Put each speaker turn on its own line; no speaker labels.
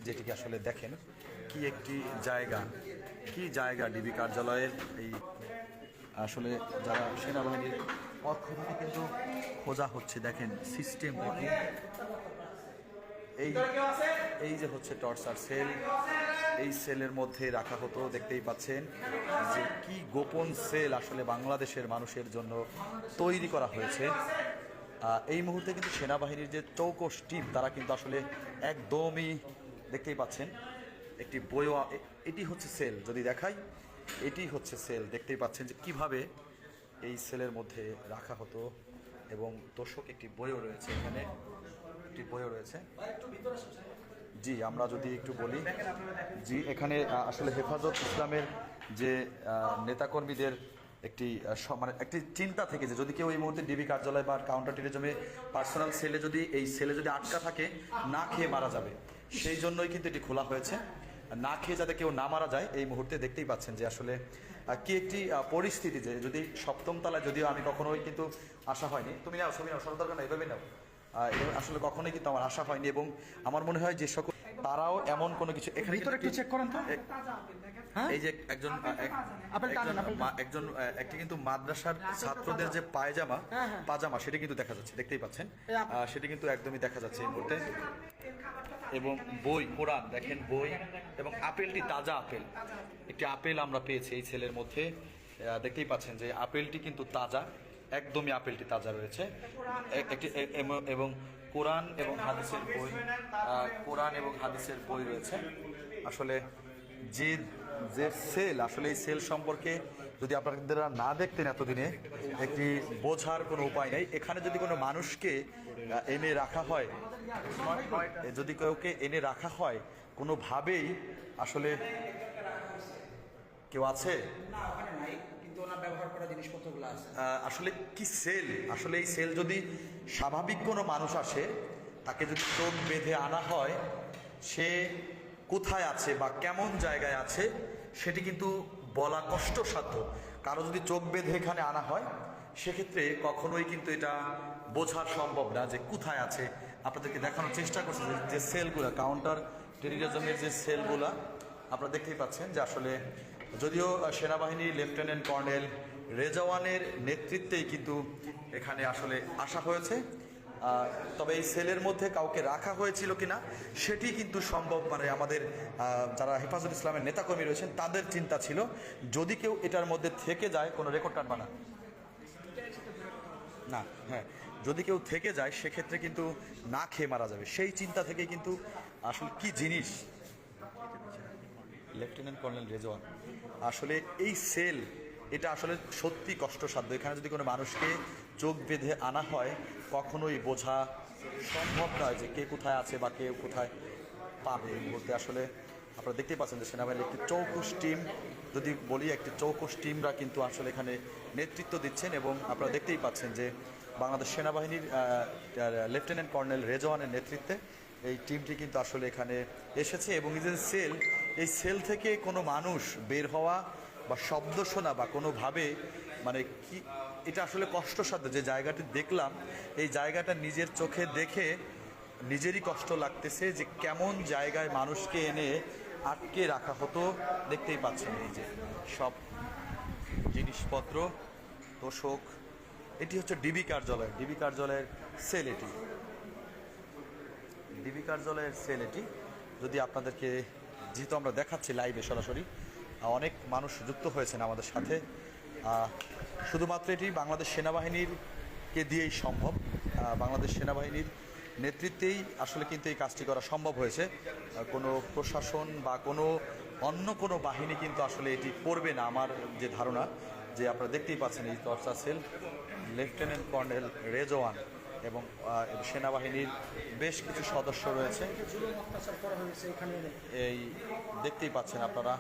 যেটিকে আসলে দেখেন কি একটি জায়গা, কি জায়গা ডিবি কার্যালয়ের। এই আসলে যারা সেনাবাহিনীর পক্ষ থেকে কিন্তু খোঁজা হচ্ছে, দেখেন সিস্টেমটা কি। এই যে হচ্ছে টর্চার সেল, এই সেলের মধ্যে রাখা হতো। দেখতেই পাচ্ছেন যে কি গোপন সেল আসলে বাংলাদেশের মানুষের জন্য তৈরি করা হয়েছে। এই মুহূর্তে কিন্তু সেনাবাহিনীর যে চৌকস টিম তারা কিন্তু আসলে একদমই, দেখতেই পাচ্ছেন একটি বইও, এটি হচ্ছে সেল, যদি দেখাই এটি হচ্ছে সেল। দেখতেই পাচ্ছেন যে কিভাবে এই সেলের মধ্যে রাখা হতো এবং দর্শক একটি বইও রয়েছে, এখানে একটি বইও রয়েছে। জি, আমরা যদি একটু বলি, জি এখানে আসলে হেফাজত ইসলামের যে নেতাকর্মীদের একটি মানে একটি চিন্তা থেকে যে যদি কেউ এই মুহূর্তে ডিবি কার্যালয় বা কাউন্টার টেরিজমে পার্সোনাল সেলে যদি এই সেলে যদি আটকা থাকে, না খেয়ে মারা যাবে, সেই জন্যই কিন্তু এটি খোলা হয়েছে, না খেয়ে যাতে কেউ না মারা যায়। এই মুহূর্তে দেখতেই পাচ্ছেন যে আসলে কি একটি পরিস্থিতি, যে যদি সপ্তম তলায়, যদিও আমি কখনোই কিন্তু আসা হয়নি, তুমি নাও ছবি নাও, সরকার না এভাবে নাও, আসলে কখনোই কিন্তু আমার আশা হয়নি। এবং আমার মনে হয় যে সকল তারাও এমন কোনো কিছু এখানে
একটু চেক করেন তো।
এই যে একজন একটি কিন্তু মাদ্রাসার ছাত্রদের যে পাজামা সেটা কিন্তু দেখা যাচ্ছে, দেখতেই পাচ্ছেন, সেটা কিন্তু একদমই দেখা যাচ্ছে এই মুহূর্তে। এবং বই, কোরআন, দেখেন বই, এবং আপেলটি তাজা আপেল, একটি আপেল আমরা পেয়েছি এই ছেলের মধ্যে। দেখতেই পাচ্ছেন যে আপেলটি কিন্তু তাজা, একদমই আপেলটি তাজা রয়েছে। একটি এবং কোরআন এবং হাদিসের বই, কোরআন এবং হাদিসের বই রয়েছে। আসলে যে যে সেল, আসলে এই সেল সম্পর্কে যদি আপনারা না দেখতেন এতদিনে, একটি বোঝার কোনো উপায় নেই। এখানে যদি কোনো মানুষকে এনে রাখা হয়, যদি কাউকে এনে রাখা হয় কোনোভাবেই, আসলে কেউ আছে আসলে কি সেল, আসলে এই সেল যদি স্বাভাবিক কোনো মানুষ আসে, তাকে যদি চোখ বেঁধে আনা হয়, সে কোথায় আছে বা কেমন জায়গায় আছে সেটি কিন্তু বলা কষ্টসাধ্য। কারো যদি চোখ বেঁধে এখানে আনা হয়, সেক্ষেত্রে কখনোই কিন্তু এটা বোঝা সম্ভব না যে কোথায় আছে। আপনাদেরকে দেখানোর চেষ্টা করছি যে সেলগুলো, কাউন্টার টেরিজমের যে সেলগুলা আপনারা দেখতেই পাচ্ছেন যে আসলে যদিও সেনাবাহিনীর লেফটেন্যান্ট কর্নেল রেজওয়ানের নেতৃত্বেই কিন্তু এখানে আসলে আসা হয়েছে, তবে এই সেলের মধ্যে কাউকে রাখা হয়েছিল কিনা সেটি কিন্তু সম্ভব, মানে আমাদের যারা হেফাজত ইসলামের নেতাকর্মী রয়েছেন তাদের চিন্তা ছিল যদি কেউ এটার মধ্যে থেকে যায়, কোনো রেকর্ড টানবা না, না, হ্যাঁ, যদি কেউ থেকে যায় সেক্ষেত্রে কিন্তু না খেয়ে মারা যাবে, সেই চিন্তা থেকে কিন্তু আসলে কি জিনিস লেফটেন্যান্ট কর্নেল রেজওয়ান, আসলে এই সেল এটা আসলে সত্যি কষ্টসাধ্য। এখানে যদি কোনো মানুষকে চোখ বেঁধে আনা হয়, কখনোই বোঝা সম্ভব নয় যে কে কোথায় আছে বা কে কোথায় পাবে। এই মুহূর্তে আসলে আপনারা দেখতেই পাচ্ছেন যে সেনাবাহিনীর একটি চৌকস টিম, যদি বলি একটি চৌকস টিমরা কিন্তু আসলে এখানে নেতৃত্ব দিচ্ছেন। এবং আপনারা দেখতেই পাচ্ছেন যে বাংলাদেশ সেনাবাহিনীর লেফটেন্যান্ট কর্নেল রেজওয়ানের নেতৃত্বে এই টিমটি কিন্তু আসলে এখানে এসেছে। এবং এই যে সেল, এই সেল থেকে কোনো মানুষ বের হওয়া বা শব্দ শোনা বা কোনোভাবে, মানে কি এটা আসলে কষ্টসাধ্য। যে জায়গাটি দেখলাম, এই জায়গাটা নিজের চোখে দেখে নিজেরই কষ্ট লাগতেছে যে কেমন জায়গায় মানুষকে এনে আটকে রাখা হতো। দেখতেই পাচ্ছেন এই যে সব জিনিসপত্র, তোষক, এটি হচ্ছে ডিবি কার্যালয়, ডিবি কার্যালয়ের সেল, এটি ডিবি কার্যালয়ের সেল। এটি যদি আপনাদেরকে, যেহেতু আমরা দেখাচ্ছি লাইভে সরাসরি, অনেক মানুষ যুক্ত হয়েছেন আমাদের সাথে, শুধুমাত্র এটি বাংলাদেশ সেনাবাহিনীরকে দিয়েই সম্ভব, বাংলাদেশ সেনাবাহিনীর নেতৃত্বেই আসলে কিন্তু এই কাজটি করা সম্ভব হয়েছে। কোনো প্রশাসন বা কোনো অন্য কোনো বাহিনী কিন্তু আসলে এটি করবে না, আমার যে ধারণা। যে আপনারা দেখতেই পাচ্ছেন এই torture sell, lieutenant colonel Rezwan এবং সেনাবাহিনীর বেশ কিছু সদস্য রয়েছে, এই দেখতেই পাচ্ছেন আপনারা।